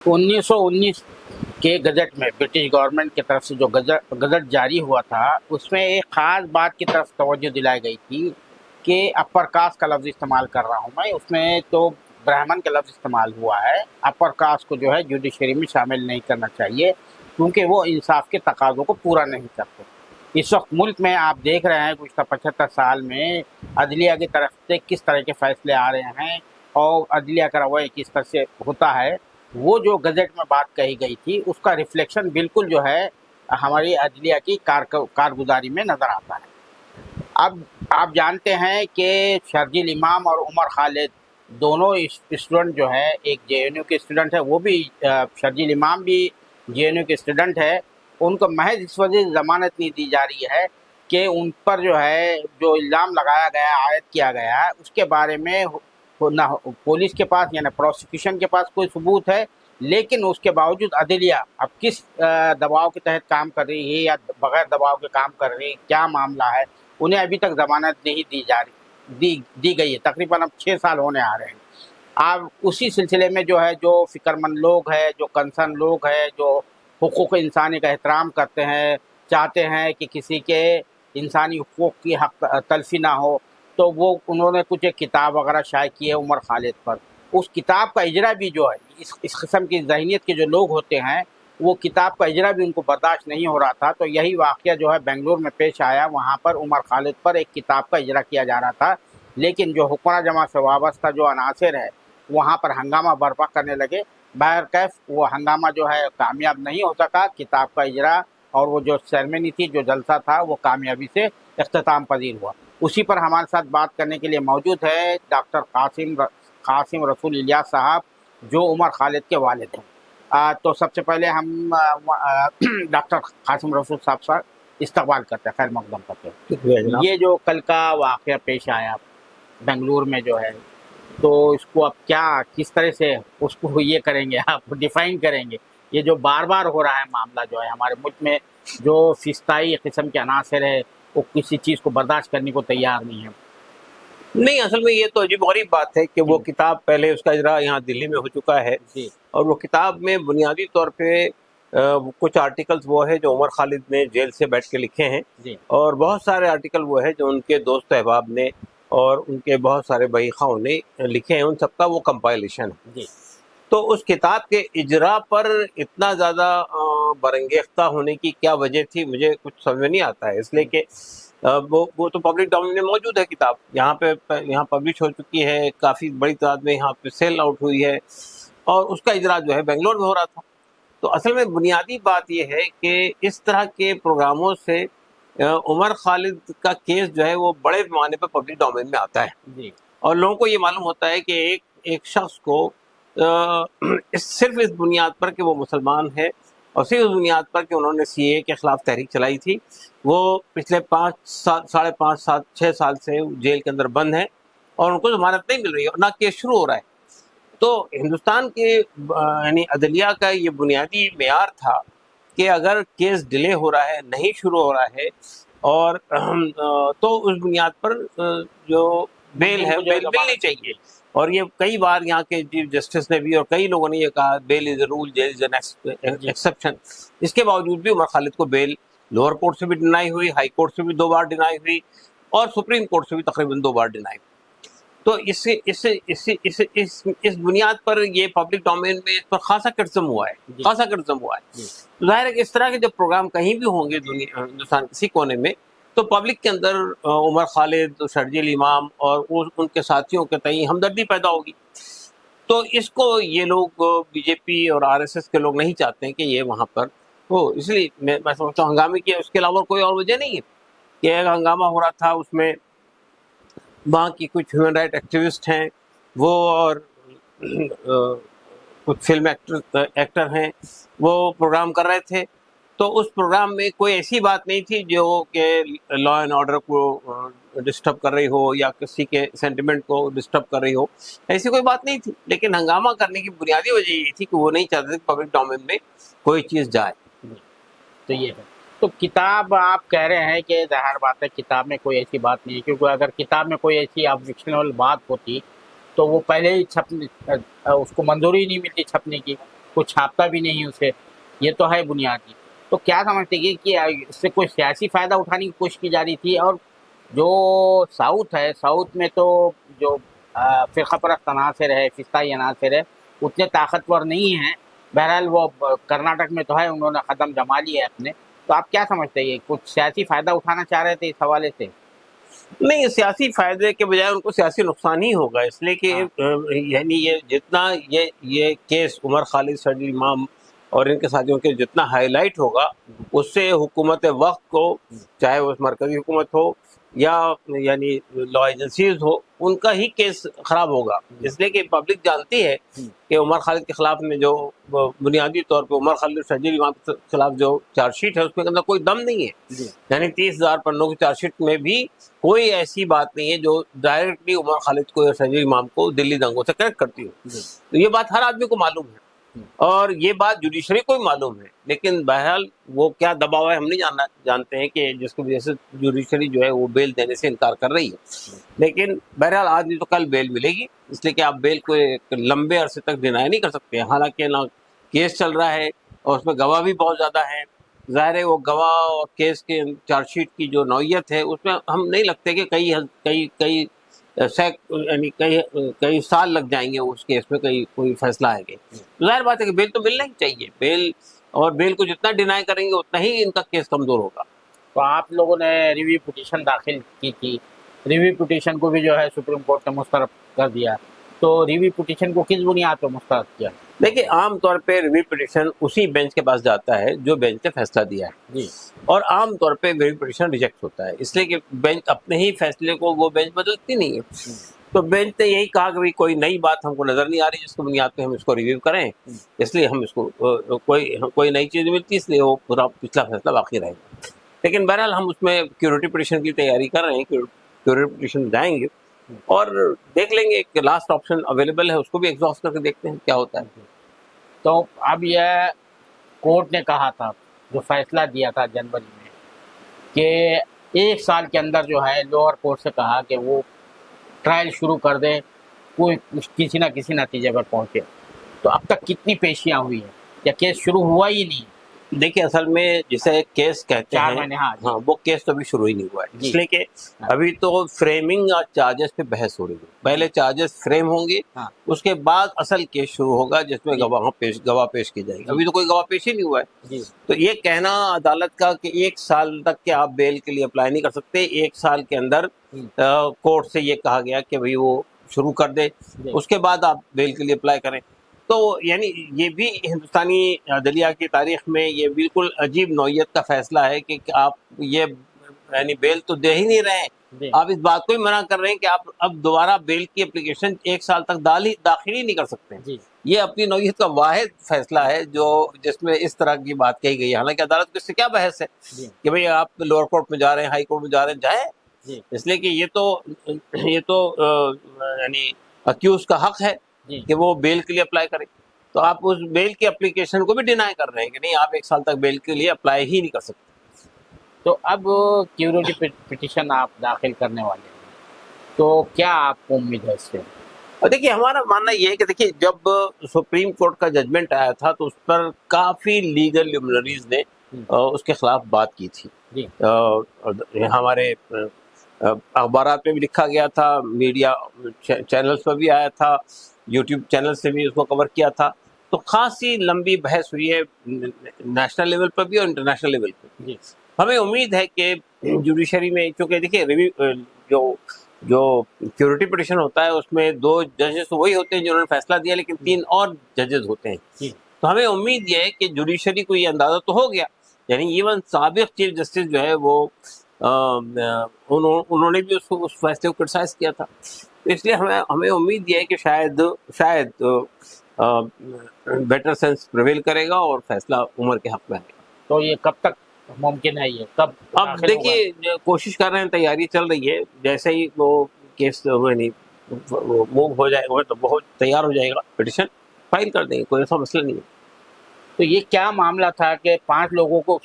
1919 کے گزٹ میں British government کی طرف سے جو گزٹ جاری ہوا تھا، اس میں ایک خاص بات کی طرف توجہ دلائی گئی تھی کہ اپر کاسٹ کا لفظ استعمال کر رہا ہوں میں، اس میں تو برہمن کا لفظ استعمال ہوا ہے۔ اپر کاسٹ کو جو ہے جوڈیشری میں شامل نہیں کرنا چاہیے کیونکہ وہ انصاف کے تقاضوں کو پورا نہیں کرتے۔ اس وقت ملک میں آپ دیکھ رہے ہیں گزشتہ 75 سال میں عدلیہ کی طرف سے کس طرح کے فیصلے آ رہے ہیں اور عدلیہ کا رویہ کس طرح سے ہوتا ہے۔ وہ جو گزٹ میں بات کہی گئی تھی اس کا ریفلیکشن بالکل جو ہے ہماری عدلیہ کی کارگزاری میں نظر آتا ہے۔ اب آپ جانتے ہیں کہ شرجیل امام اور عمر خالد دونوں اسٹوڈنٹ جو ہے، ایک جے این یو کے اسٹوڈنٹ ہے، وہ بھی شرجیل امام بھی جے این یو کے اسٹوڈنٹ ہے۔ ان کو محض اس وجہ سے ضمانت نہیں دی جا رہی ہے کہ ان پر جو ہے جو الزام لگایا گیا، عائد کیا گیا ہے، اس کے بارے میں نہ پولیس کے پاس یعنی پروسیکیوشن کے پاس کوئی ثبوت ہے، لیکن اس کے باوجود عدلیہ اب کس دباؤ کے تحت کام کر رہی ہے یا بغیر دباؤ کے کام کر رہی ہے، کیا معاملہ ہے، انہیں ابھی تک ضمانت نہیں دی جا رہی دی گئی ہے۔ تقریباً اب 6 سال ہونے آ رہے ہیں۔ اب اسی سلسلے میں جو ہے جو فکر مند لوگ ہیں، جو کنسرن لوگ ہیں، جو حقوق انسانی کا احترام کرتے ہیں، چاہتے ہیں کہ کسی کے انسانی حقوق کی حق تلفی نہ ہو، تو وہ انہوں نے کچھ ایک کتاب وغیرہ شائع کی ہے عمر خالد پر۔ اس کتاب کا اجرا بھی جو ہے اس قسم کی ذہنیت کے جو لوگ ہوتے ہیں، وہ کتاب کا اجرا بھی ان کو برداشت نہیں ہو رہا تھا۔ تو یہی واقعہ جو ہے بنگلور میں پیش آیا، وہاں پر عمر خالد پر ایک کتاب کا اجرا کیا جا رہا تھا، لیکن جو حکمراں جماعت سے وابستہ جو عناصر ہے وہاں پر ہنگامہ برپا کرنے لگے۔ بہرکیف وہ ہنگامہ جو ہے کامیاب نہیں ہو سکا، کتاب کا اجرا اور وہ جو سیرمنی تھی، جو جلسہ تھا، وہ کامیابی سے اختتام پذیر ہوا۔ اسی پر ہمارے ساتھ بات کرنے کے لیے موجود ہے ڈاکٹر قاسم رسول الیاس صاحب، جو عمر خالد کے والد ہیں۔ تو سب سے پہلے ہم ڈاکٹر قاسم رسول صاحب سے استقبال کرتے ہیں، خیر مقدم کرتے ہیں۔ یہ جو کل کا واقعہ پیش آیا بنگلور میں جو ہے، تو اس کو اب کس طرح سے اس کو یہ کریں گے، آپ ڈیفائن کریں گے؟ یہ جو بار بار ہو رہا ہے معاملہ جو ہے ہمارے ملک میں، جو فسطائی قسم کے عناصر ہے وہ کسی چیز کو برداشت کرنے کو تیار نہیں ہے۔ نہیں، اصل میں یہ تو عجیب غریب بات ہے کہ وہ کتاب پہلے اس کا اجرا یہاں دلی میں ہو چکا ہے، اور وہ کتاب میں بنیادی طور پہ کچھ آرٹیکلز وہ ہے جو عمر خالد نے جیل سے بیٹھ کے لکھے ہیں، اور بہت سارے آرٹیکل وہ ہے جو ان کے دوست احباب نے اور ان کے بہت سارے بحیخاؤں نے لکھے ہیں، ان سب کا وہ کمپائلیشن ہے۔ تو اس کتاب کے اجرا پر اتنا زیادہ برانگیختہ ہونے کی کیا وجہ تھی، مجھے کچھ سمجھ میں نہیں آتا ہے، اس لیے کہ وہ تو پبلک ڈومین میں موجود ہے کتاب، یہاں پبلش ہو چکی ہے، کافی بڑی تعداد میں یہاں پہ سیل آؤٹ ہوئی ہے، اور اس کا اجرا جو ہے بنگلور میں ہو رہا تھا۔ تو اصل میں بنیادی بات یہ ہے کہ اس طرح کے پروگراموں سے عمر خالد کا کیس جو ہے وہ بڑے پیمانے پہ پبلک ڈومین میں آتا ہے، اور لوگوں کو یہ معلوم ہوتا ہے کہ ایک شخص کو صرف اس بنیاد پر کہ وہ مسلمان ہے اور صرف اس بنیاد پر کہ انہوں نے سی اے کے خلاف تحریک چلائی تھی، وہ پچھلے 6 سال سے جیل کے اندر بند ہیں اور ان کو ضمانت نہیں مل رہی ہے اور نہ کیس شروع ہو رہا ہے۔ تو ہندوستان کے یعنی عدلیہ کا یہ بنیادی معیار تھا کہ اگر کیس ڈیلے ہو رہا ہے، نہیں شروع ہو رہا ہے، اور تو اس بنیاد پر جو بیل ہے بیل ملنی چاہیے۔ اور یہ کئی بار یہاں کے چیف جسٹس نے بھی اور کئی لوگوں نے یہ کہا bail is a rule, jail is an exception. اس کے باوجود بھی عمر خالد کو بیل لوور کورٹ سے بھی ڈینائی ہوئی، ہائی کورٹ سے بھی 2 بار ڈینائی ہوئی، اور سپریم کورٹ سے بھی تقریباً 2 بار ڈینائی ہوئی۔ تو اس بنیاد پر یہ پبلک ڈومین میں اس پر خاصا کرٹزم ہوا ہے۔ ظاہر ہے کہ اس طرح کے جب پروگرام کہیں بھی ہوں گے ہندوستان کسی کونے میں، تو پبلک کے اندر عمر خالد، شرجیل امام اور ان کے ساتھیوں کے تئیں ہمدردی پیدا ہوگی۔ تو اس کو یہ لوگ بی جے پی اور آر ایس ایس کے لوگ نہیں چاہتے ہیں کہ یہ وہاں پر ہو، اس لیے میں سمجھتا ہوں ہنگامے کی اس کے علاوہ کوئی اور وجہ نہیں ہے کہ ایک ہنگامہ ہو رہا تھا، اس میں وہاں کی کچھ ہیومن رائٹ ایکٹیوسٹ ہیں وہ، اور کچھ فلم ایکٹر ہیں، وہ پروگرام کر رہے تھے۔ تو اس پروگرام میں کوئی ایسی بات نہیں تھی جو کہ لا اینڈ آرڈر کو ڈسٹرب کر رہی ہو یا کسی کے سینٹیمنٹ کو ڈسٹرب کر رہی ہو، ایسی کوئی بات نہیں تھی، لیکن ہنگامہ کرنے کی بنیادی وجہ یہ تھی کہ وہ نہیں چاہتے کہ پبلک ڈومین میں کوئی چیز جائے۔ تو یہ ہے، تو کتاب آپ کہہ رہے ہیں کہ ظاہر بات ہے کتاب میں کوئی ایسی بات نہیں ہے، کیونکہ اگر کتاب میں کوئی ایسی آبجیکشنل بات ہوتی تو وہ پہلے ہی اس کو منظوری نہیں ملتی چھپنے کی۔ کچھ چھاپتا بھی نہیں اسے، یہ تو ہے بنیادی. تو کیا سمجھتے ہیں کہ اس سے کوئی سیاسی فائدہ اٹھانے کی کوشش کی جا رہی تھی؟ اور جو ساؤتھ ہے، ساؤتھ میں تو جو فرقہ پرست عناصر ہے، فسطائی عناصر ہے، اتنے طاقتور نہیں ہیں. بہرحال وہ کرناٹک میں تو ہے، انہوں نے قدم جما لیے اپنے. تو آپ کیا سمجھتے ہیں، کچھ سیاسی فائدہ اٹھانا چاہ رہے تھے اس حوالے سے؟ نہیں، سیاسی فائدے کے بجائے ان کو سیاسی نقصان ہی ہوگا، اس لیے کہ یعنی یہ جتنا یہ کیس عمر خالد، شرجیل امام اور ان کے ساتھیوں کے جتنا ہائی لائٹ ہوگا، اس سے حکومت وقت کو، چاہے وہ مرکزی حکومت ہو یا یعنی لا ایجنسیز ہو، ان کا ہی کیس خراب ہوگا. اس لیے کہ پبلک جانتی ہے کہ عمر خالد کے خلاف میں جو بنیادی طور پہ عمر خالد شرجیل امام کے خلاف جو چارج شیٹ ہے، اس کے اندر کوئی دم نہیں ہے. یعنی 30,000 پنوں کی چارج شیٹ میں بھی کوئی ایسی بات نہیں ہے جو ڈائریکٹلی عمر خالد کو یا شرجیل امام کو دلی دنگوں سے کنیکٹ کرتی ہو. تو یہ بات ہر آدمی کو معلوم ہے اور یہ بات جوڈیشری کو بھی معلوم ہے. لیکن بہرحال وہ کیا دباؤ ہے ہم نہیں جانتے ہیں کہ جس کی وجہ سے جوڈیشری جو ہے وہ بیل دینے سے انکار کر رہی ہے. لیکن بہرحال آج نہیں تو کل بیل ملے گی، اس لیے کہ آپ بیل کو ایک لمبے عرصے تک ڈینائی نہیں کر سکتے. حالانکہ نہ کیس چل رہا ہے اور اس میں گواہ بھی بہت زیادہ ہیں. ظاہر ہے وہ گواہ اور کیس کے چارج شیٹ کی جو نوعیت ہے، اس میں ہم نہیں لگتے کہ یعنی کئی سال لگ جائیں گے اس کیس میں کوئی فیصلہ آئے گا. ظاہر بات ہے کہ بیل تو ملنا ہی چاہیے. بیل کو جتنا ڈینائی کریں گے اتنا ہی ان کا کیس کمزور ہوگا. تو آپ لوگوں نے ریویو پٹیشن داخل کی تھی، ریویو پٹیشن کو بھی جو ہے سپریم کورٹ نے مسترد کر دیا. تو ریویو پٹیشن کو کس بنیاد پہ مسترد کیا؟ دیکھیے، عام طور پہ ریویو پٹیشن اسی بینچ کے پاس جاتا ہے جو بینچ نے فیصلہ دیا ہے. جی. اور عام طور پہ ریویو پٹیشن ریجیکٹ ہوتا ہے، اس لیے کہ بینچ اپنے ہی فیصلے کو وہ بینچ بدلتی نہیں ہے. تو بینچ نے یہی کہا کہ کوئی نئی بات ہم کو نظر نہیں آ رہی جس کی بنیاد پہ ہم اس کو ریویو کریں، اس لیے ہم اس کو کوئی نئی چیز ملتی، اس لیے وہ پورا پچھلا فیصلہ باقی رہے گا. لیکن بہرحال ہم اس میں کیوریٹی پٹیشن کی تیاری کر رہے ہیں. کیوریٹی پٹیشن جائیں گے اور دیکھ لیں گے کہ لاسٹ آپشن اویلیبل ہے، اس کو بھی ایگزاسٹ کر کے دیکھتے ہیں کیا ہوتا ہے. تو اب یہ کورٹ نے کہا تھا، جو فیصلہ دیا تھا جنوری میں، کہ 1 سال کے اندر جو ہے لوور کورٹ سے کہا کہ وہ ٹرائل شروع کر دے، کوئی کسی نہ کسی نتیجے پر پہنچے. تو اب تک کتنی پیشیاں ہوئی ہیں یا کیس شروع ہوا ہی نہیں؟ دیکھیں، اصل میں جسے کیس کہتے 4 ہیں، مہینے. ہاں، وہ کیس تو ابھی شروع ہی نہیں ہوا ہے. اس لیے کہ ابھی تو فریمنگ اور چارجز پہ بحث ہو رہی ہے. پہلے چارجز فریم ہوں گے، اس کے بعد اصل کیس شروع ہوگا جس میں گواہ پیش کی جائے گی. ابھی تو کوئی گواہ پیش ہی نہیں ہوا ہے. تو یہ کہنا عدالت کا کہ 1 سال تک کہ آپ بیل کے لیے اپلائی نہیں کر سکتے، 1 سال کے اندر کورٹ سے یہ کہا گیا کہ بھئی وہ شروع کر دے، اس کے بعد آپ بیل کے لیے اپلائی کریں. تو یعنی یہ بھی ہندوستانی عدلیہ کی تاریخ میں یہ بالکل عجیب نوعیت کا فیصلہ ہے کہ آپ یہ یعنی بیل تو دے ہی نہیں رہے ہیں، آپ اس بات کو ہی منع کر رہے ہیں کہ آپ اب دوبارہ بیل کی اپلیکیشن 1 سال تک داخل ہی نہیں کر سکتے. یہ اپنی نوعیت کا واحد فیصلہ ہے جس میں اس طرح کی بات کہی گئی ہے. حالانکہ عدالت کو اس سے کیا بحث ہے کہ بھئی آپ لوور کورٹ میں جا رہے ہیں، ہائی کورٹ میں جا رہے ہیں، جائیں. اس لیے کہ یہ تو یعنی اکیوز کا حق ہے کہ وہ بیل کے لیے اپلائی کرے. تو آپ اس بیل کی اپلیکیشن کو بھی ڈینائی کر رہے ہیں کہ نہیں، آپ 1 سال تک بیل کے لیے اپلائی ہی نہیں کر سکتے. تو اب کیوریٹی پٹیشن آپ داخل کرنے والے ہیں، تو کیا آپ کو امید ہے اس سے؟ اور دیکھیے، ہمارا ماننا یہ ہے کہ دیکھیے، جب سپریم کورٹ کا ججمنٹ آیا تھا تو اس پر کافی لیگل لمنریز نے اس کے خلاف بات کی تھی. ہمارے اخبارات میں بھی لکھا گیا تھا، میڈیا چینلز پر بھی آیا تھا، یوٹیوب چینل سے بھی اس کو کور کیا تھا. تو خاصی لمبی بحث ہوئی ہے نیشنل لیول پر بھی اور انٹرنیشنل لیول پر بھی. ہمیں امید ہے کہ جوڈیشری میں، چونکہ دیکھیے جو کیوریٹی پٹیشن ہوتا ہے اس میں 2 ججز تو وہی ہوتے ہیں جنہوں نے فیصلہ دیا، لیکن 3 اور ججز ہوتے ہیں. تو ہمیں امید یہ ہے کہ جوڈیشری کو یہ اندازہ تو ہو گیا، یعنی ایون سابق چیف جسٹس جو ہے وہ انہوں نے بھی اس فیصلے کو کرٹیسائز کیا تھا. اس لیے ہمیں امید یہ ہے کہ شاید بیٹر سینس پریویل کرے گا اور فیصلہ عمر کے حق میں آئے گا. تو یہ کب تک ممکن ہے؟ یہ کب؟ اب دیکھیے، کوشش کر رہے ہیں، تیاری چل رہی ہے. جیسے ہی وہ کیس موو ہو جائے گا تو بہت تیار ہو جائے گا، پٹیشن فائل کر دیں گے، کوئی ایسا مسئلہ نہیں ہے. تو یہ کیا معاملہ تھا کہ 5 لوگوں کو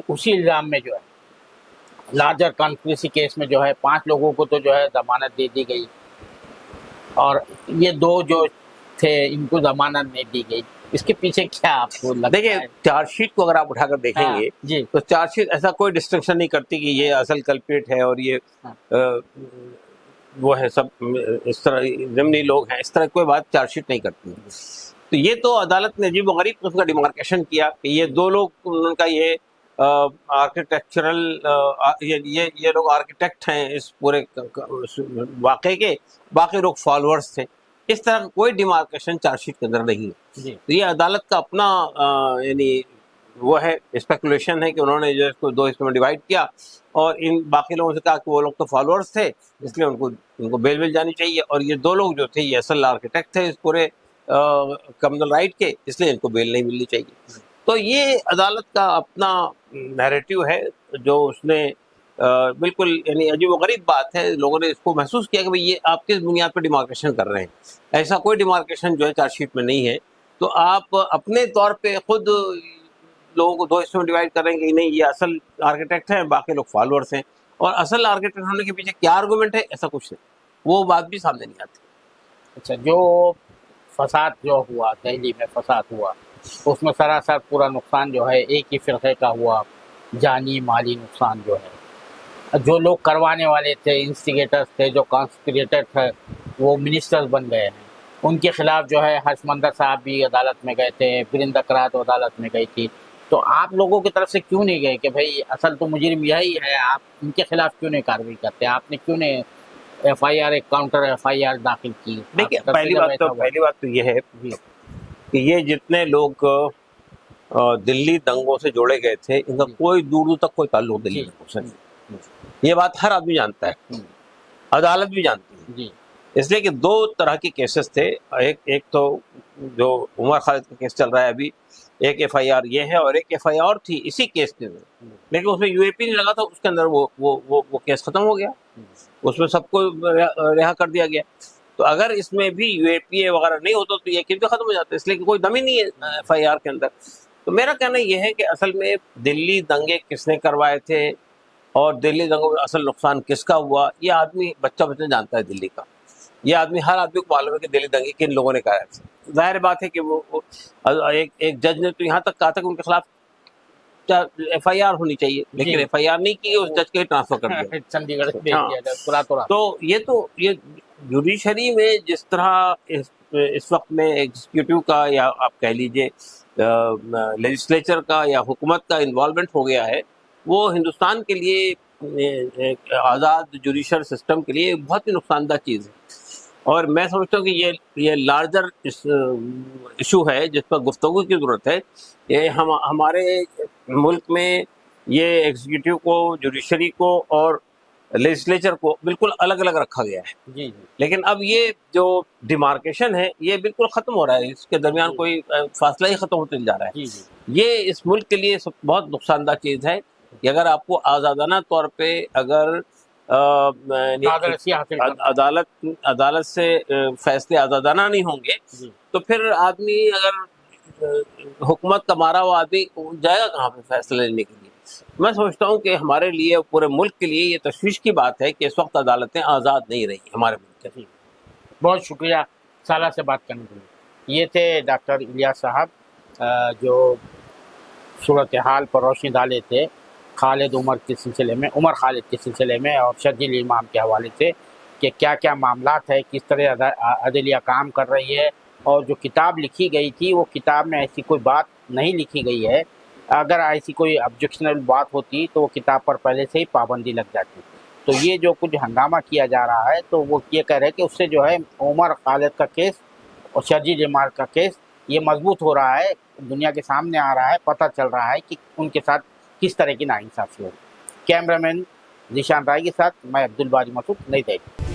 اسی الزام میں جو ہے لارجر کانسپریسی کیس میں جو ہے 5 لوگوں کو تو جو ہے ضمانت دے دی گئی، اور یہ 2 جو تھے ان کو ضمانت نہیں دی گئی، اس کے پیچھے کیا آپ کو لگتا دیکھیے ہے؟ چارج شیٹ کو اگر آپ اٹھا کر دیکھیں گے جی تو چارج شیٹ ایسا کوئی ڈسٹنکشن نہیں کرتی کہ یہ اصل کلپریٹ ہے اور یہ وہ ہے سب اس طرح ضمنی لوگ ہیں، اس طرح کوئی بات چارج شیٹ نہیں کرتی. تو یہ تو عدالت نے عجیب و غریب قسم کا ڈیمارکیشن کیا کہ یہ دو لوگ ان کا یہ آرکیٹیکچرل یہ لوگ آرکیٹیکٹ ہیں اس پورے واقعے کے، باقی لوگ فالوورز تھے. اس طرح کوئی ڈیمارکیشن چارج شیٹ کے اندر نہیں ہے. جی تو یہ عدالت کا اپنا یعنی وہ ہے اسپیکولیشن ہے کہ انہوں نے جو اس کو دو حصوں میں ڈیوائڈ کیا اور ان باقی لوگوں سے کہا کہ وہ لوگ تو فالوورز تھے اس لیے ان کو بیل مل جانی چاہیے، اور یہ دو لوگ جو تھے یہ اصل آرکیٹیکٹ تھے اس پورے کمنل رائٹ کے، اس لیے ان کو بیل نہیں ملنی چاہیے. تو یہ عدالت کا اپنا نیریٹو ہے جو اس نے بالکل یعنی عجیب و غریب بات ہے. لوگوں نے اس کو محسوس کیا کہ بھئی یہ آپ کس بنیاد پہ ڈیمارکیشن کر رہے ہیں. ایسا کوئی ڈیمارکیشن جو ہے چارج شیٹ میں نہیں ہے. تو آپ اپنے طور پہ خود لوگوں کو دو حصوں میں ڈیوائڈ کر رہے ہیں کہ نہیں یہ اصل آرکیٹیکٹ ہیں باقی لوگ فالوورس ہیں، اور اصل آرکیٹیکٹ ہونے کے پیچھے کیا آرگومنٹ ہے ایسا کچھ نہیں، وہ بات بھی سامنے نہیں آتی. اچھا، جو فساد جو ہوا دہلی میں فساد ہوا اس میں سراسر پورا نقصان جو ہے ایک ہی فرقے کا ہوا، جانی مالی نقصان جو ہے. جو لوگ کروانے والے تھے، انسٹیگیٹرز تھے، جو کانسپریٹر تھے، وہ منسٹرز بن گئے ہیں. ان کے خلاف جو ہے ہرش مندر صاحب بھی عدالت میں گئے تھے، برندہ کرات عدالت میں گئی تھی. تو آپ لوگوں کی طرف سے کیوں نہیں گئے کہ بھائی اصل تو مجرم یہی ہے، آپ ان کے خلاف کیوں نہیں کارروائی کرتے؟ آپ نے کیوں نہیں ایف آئی آر، ایک کاؤنٹر ایف آئی آر داخل کی؟ دیکھیے پہلی بات تو یہ ہے جی کہ یہ جتنے لوگ دلی دنگوں سے جوڑے گئے تھے ان کا کوئی دور دور تک کوئی تعلق دلی دنگوں سے نہیں. یہ بات ہر آدمی جانتا ہے، عدالت بھی جانتی ہے. جی اس لیے کہ دو طرح کے کیسز تھے، ایک تو جو عمر خالد کا کیس چل رہا ہے ابھی، ایک ایف آئی آر یہ ہے، اور ایک ایف آئی آر تھی اسی کیس کے اندر، لیکن اس میں یو اے پی نہیں لگا تھا، اس کے اندر وہ کیس ختم ہو گیا، اس میں سب کو رہا کر دیا گیا. تو اگر اس میں بھی یو اے پی اے وغیرہ نہیں ہوتا تو یہ کیس بھی ختم ہو جاتا، اس لیے کہ کوئی دم ہی نہیں ہے ایف آئی آر کے اندر. تو میرا کہنا یہ ہے کہ اصل میں دلی دنگے کس نے کروائے تھے اور دلی دنگوں میں اصل نقصان کس کا ہوا، یہ آدمی بچہ جانتا ہے دلی کا. یہ آدمی ہر آدمی کو معلوم ہے کہ دلی دنگے کن لوگوں نے کرایا تھا. ظاہر بات ہے کہ وہ ایک جج نے تو یہاں تک کہا تھا کہ ان کے خلاف ایف آئی آر ہونی چاہیے، لیکن ایف آئی آر نہیں کی، اس جج کے ٹرانسفر کر دیا چندی گڑھ بھیج دیا جائے. تو یہ جوڈیشری میں جس طرح اس وقت میں ایگزیکٹو کا یا آپ کہہ لیجئے لیجسلیچر کا یا حکومت کا انوالومنٹ ہو گیا ہے، وہ ہندوستان کے لیے آزاد جوڈیشل سسٹم کے لیے بہت ہی نقصان دہ چیز ہے. اور میں سمجھتا ہوں کہ یہ لارجر ایشو ہے جس پر گفتگو کی ضرورت ہے. یہ ہمارے ملک میں یہ ایگزیکٹو کو، جوڈیشری کو اور لیجسلیچر کو بالکل الگ الگ رکھا گیا ہے. جی جی لیکن اب یہ جو ڈیمارکیشن ہے یہ بالکل ختم ہو رہا ہے، اس کے درمیان کوئی فاصلہ ہی ختم ہوتے جا رہا ہے. یہ اس ملک کے لیے بہت نقصان دہ چیز ہے کہ اگر آپ کو آزادانہ طور پہ اگر عدالت سے فیصلے آزادانہ نہیں ہوں گے تو پھر آدمی اگر حکومت کا مارا ہوا آدمی جائے گا کہاں پہ فیصلے لینے کے لیے؟ میں سمجھتا ہوں کہ ہمارے لیے، پورے ملک کے لیے یہ تشویش کی بات ہے کہ اس وقت عدالتیں آزاد نہیں رہی ہمارے ملک کے. بہت شکریہ سالہ سے بات کرنے کے لیے. یہ تھے ڈاکٹر الیاس صاحب جو صورتحال پر روشنی ڈالے تھے خالد عمر کے سلسلے میں، عمر خالد کے سلسلے میں، اور شرجیل امام کے حوالے سے کہ کیا کیا معاملات ہے، کس طرح عدلیہ کام کر رہی ہے. اور جو کتاب لکھی گئی تھی وہ کتاب میں ایسی کوئی بات نہیں لکھی گئی ہے. اگر ایسی کوئی آبجیکشنل بات ہوتی تو وہ کتاب پر پہلے سے ہی پابندی لگ جاتی. تو یہ جو کچھ ہنگامہ کیا جا رہا ہے تو وہ یہ کہہ رہے ہیں کہ اس سے جو ہے عمر خالد کا کیس اور شرجیل امام کا کیس یہ مضبوط ہو رہا ہے، دنیا کے سامنے آ رہا ہے، پتہ چل رہا ہے کہ ان کے ساتھ کس طرح کی ناانصافی ہوگی. کیمرہ مین ذیشان رائے کے ساتھ میں عبدالباری مسعود، نئی دہلی.